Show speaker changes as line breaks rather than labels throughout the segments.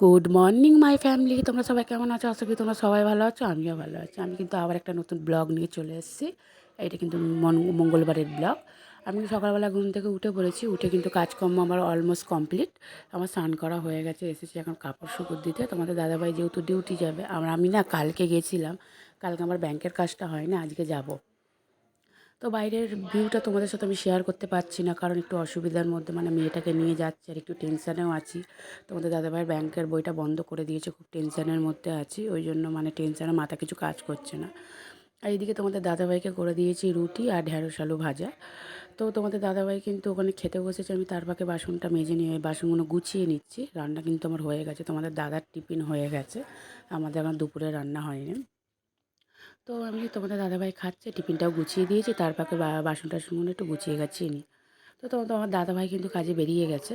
Good morning my family, তোমরা সবাই কেমন আছো? আশা করি তোমরা সবাই ভালো আছো, আমিও ভালো আছি। আমি কিন্তু আবার একটা নতুন ব্লগ নিয়ে চলে এসেছি। এটা কিন্তু মঙ্গলবারের ব্লগ। আমি সকালবেলা ঘুম থেকে উঠে পড়েছি, উঠে কিন্তু কাজকর্ম আমার অলমোস্ট কমপ্লিট। আমার স্নান করা হয়ে গেছে, এসেছি এখন কাপড় শুকোর দিতে। তোমাদের দাদাভাই যেহেতু ডিউটি যাবে, আমি না কালকে গেছিলাম, কালকে আমার ব্যাংকের কাজটা হয় না, আজকে যাব। তো বাইরের ভিউটা তোমাদের সাথে আমি শেয়ার করতে পারছি না, কারণ একটু অসুবিধার মধ্যে, মানে মেয়েটাকে নিয়ে যাচ্ছে আর একটু টেনশানেও আছি। তোমাদের দাদাভাইয়ের ব্যাংকের বইটা বন্ধ করে দিয়েছে, খুব টেনশানের মধ্যে আছি, ওই জন্য মানে টেনশানে মাথা কিছু কাজ করছে না। আর এইদিকে তোমাদের দাদাভাইকে করে দিয়েছি রুটি আর ঢ্যাঁড়স আলু ভাজা। তো তোমাদের দাদাভাই কিন্তু ওখানে খেতে বসেছে, আমি তার পাকে বাসনটা মেজে নিয়ে বাসনগুলো গুছিয়ে নিচ্ছি। রান্না কিন্তু আমার হয়ে গেছে, তোমাদের দাদার টিফিন হয়ে গেছে, আমাদের এখন দুপুরে রান্না হয়নি। তো আমি তোমাদের দাদাভাই খাচ্ছে, টিফিনটাও গুছিয়ে দিয়েছি, তার পাকে বাসন টাসনগুলো একটু গুছিয়ে গেছি নি। তো আমার দাদাভাই কিন্তু কাজে বেরিয়ে গেছে।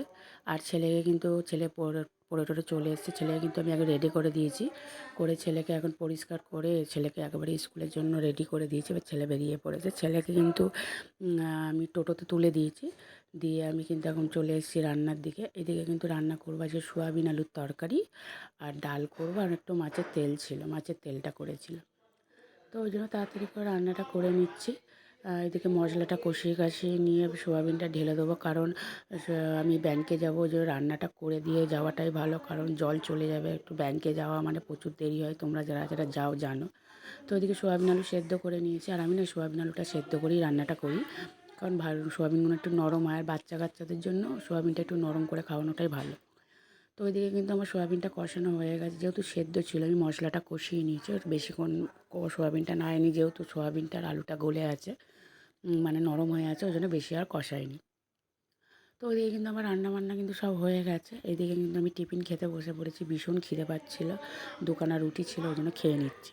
আর ছেলেকে কিন্তু পড়ে পড়ে টরে চলে এসেছে, ছেলেকে কিন্তু আমি আগে রেডি করে দিয়েছি, করে ছেলেকে এখন পরিষ্কার করে ছেলেকে একেবারে স্কুলের জন্য রেডি করে দিয়েছি। এবার ছেলে বেরিয়ে পড়েছে, ছেলেকে কিন্তু আমি টোটোতে তুলে দিয়েছি, দিয়ে আমি কিন্তু এখন চলে এসেছি রান্নার দিকে। এদিকে কিন্তু রান্না করবো আজকে সোয়াবিন আলুর তরকারি আর ডাল করবো, আর একটু মাছের তেল ছিল, মাছের তেলটা করেছিল। তো ওই জন্য তাড়াতাড়ি করে রান্নাটা করে নিচ্ছি। এদিকে মশলাটা কষিয়ে নিয়ে সোয়াবিনটা ঢেলে দেবো, কারণ আমি ব্যাংকে যাবো, ওই জন্য রান্নাটা করে দিয়ে যাওয়াটাই ভালো, কারণ জল চলে যাবে, একটু ব্যাংকে যাওয়া মানে প্রচুর দেরি হয়, তোমরা যারা যারা যাও জানো। তো ওইদিকে সোয়াবিন আলু সেদ্ধ করে নিয়েছি, আর আমি না সোয়াবিন আলুটা সেদ্ধ করেই রান্নাটা করি, কারণ ভালো সোয়াবিনগুলো একটু নরম হয়, আর বাচ্চা কাচ্চাদের জন্য সোয়াবিনটা একটু নরম করে খাওয়ানোটাই ভালো। তো ওইদিকে কিন্তু আমার সোয়াবিনটা কষানো হয়ে গেছে, যেহেতু সেদ্ধ ছিল আমি মশলাটা কষিয়ে নিয়েছি, আর বেশিক্ষণ সোয়াবিনটা নাড়িনি, যেহেতু সোয়াবিনটার আলুটা গলে আছে, মানে নরম হয়ে আছে, ওই জন্য বেশি আর কষাইনি। তো ওইদিকে কিন্তু আমার রান্নাবান্না কিন্তু সব হয়ে গেছে। এইদিকে কিন্তু আমি টিফিন খেতে বসে পড়েছি, ভীষণ খিদে পাচ্ছিলো, দোকানা রুটি ছিল, ওই জন্য খেয়ে নিচ্ছি।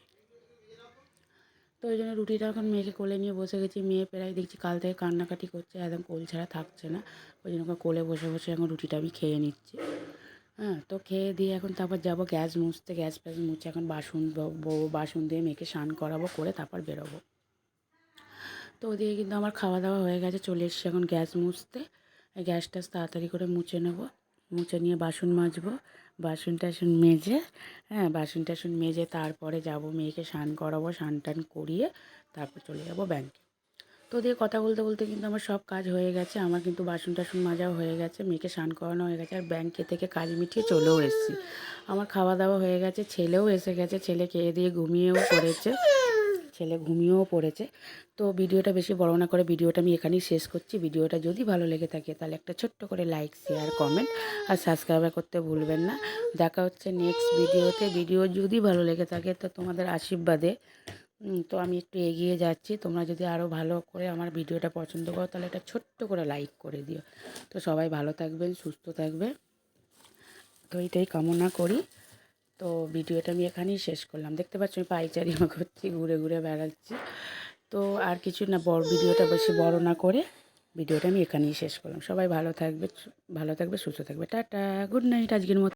তো ওই জন্য রুটিটা এখন মেয়েকে কোলে নিয়ে বসে গেছি, মেয়ে প্রায় দেখছি কাল থেকে কান্নাকাটি করছে, একদম কোল ছাড়া থাকছে না, ওই জন্য ওকে কোলে বসে বসে এখন রুটিটা আমি খেয়ে নিচ্ছি। হ্যাঁ, তো খেয়ে দিয়ে এখন তারপর যাব গ্যাস মুছতে, গ্যাস ফ্যাস মুছে এখন বাসন দিয়ে মেয়েকে স্নান করাবো, করে তারপর বেরোবো। তো ওদিকে কিন্তু আমার খাওয়া দাওয়া হয়ে গেছে, চলে এসেছি এখন গ্যাস মুছতে। গ্যাস ট্যাস তাড়াতাড়ি করে মুছে নেব, মুছে নিয়ে বাসন মাজবো, বাসন টাসন মেজে, হ্যাঁ বাসন টাসন মেজে তারপরে যাব মেয়েকে স্নান করাবো, স্নান টান করিয়ে তারপর চলে যাব ব্যাংকে। তো দিয়ে কথা বলতে বলতে কিন্তু আমার সব কাজ হয়ে গেছে, আমার কিন্তু বাসন টাসন মাজাও হয়ে গেছে, মেয়েকে স্নান করানো হয়ে গেছে, আর ব্যাংকে থেকে কাজ মিটিয়ে চলেও এসেছি। আমার খাওয়া দাওয়া হয়ে গেছে, ছেলেও এসে গেছে, ছেলে খেয়ে দিয়ে ঘুমিয়েও পড়েছে। তো ভিডিওটা বেশি বড় না করে ভিডিওটা আমি এখানেই শেষ করছি। ভিডিওটা যদি ভালো লেগে থাকে তাহলে একটা ছোট্ট করে লাইক, শেয়ার, কমেন্ট আর সাবস্ক্রাইব করতে ভুলবেন না। দেখা হচ্ছে নেক্সট ভিডিওতে। ভিডিও যদি ভালো লেগে থাকে তো তোমাদের আশীর্বাদে তো আমি একটু এগিয়ে যাচ্ছি। তোমরা যদি আরও ভালো করে আমার ভিডিওটা পছন্দ করো তাহলে একটা ছোট্ট করে লাইক করে দিও। তো সবাই ভালো থাকবেন, সুস্থ থাকবে, তো এইটাই কামনা করি। তো ভিডিওটা আমি এখানেই শেষ করলাম। দেখতে পাচ্ছ আমি পায়চারি করছি, ঘুরে ঘুরে বেড়াচ্ছি। তো আর কিছু না, ভিডিওটা বেশি বড় না করে ভিডিওটা আমি এখানেই শেষ করলাম। সবাই ভালো থাকবে, সুস্থ থাকবে। টাটা, গুড নাইট আজকের মতো।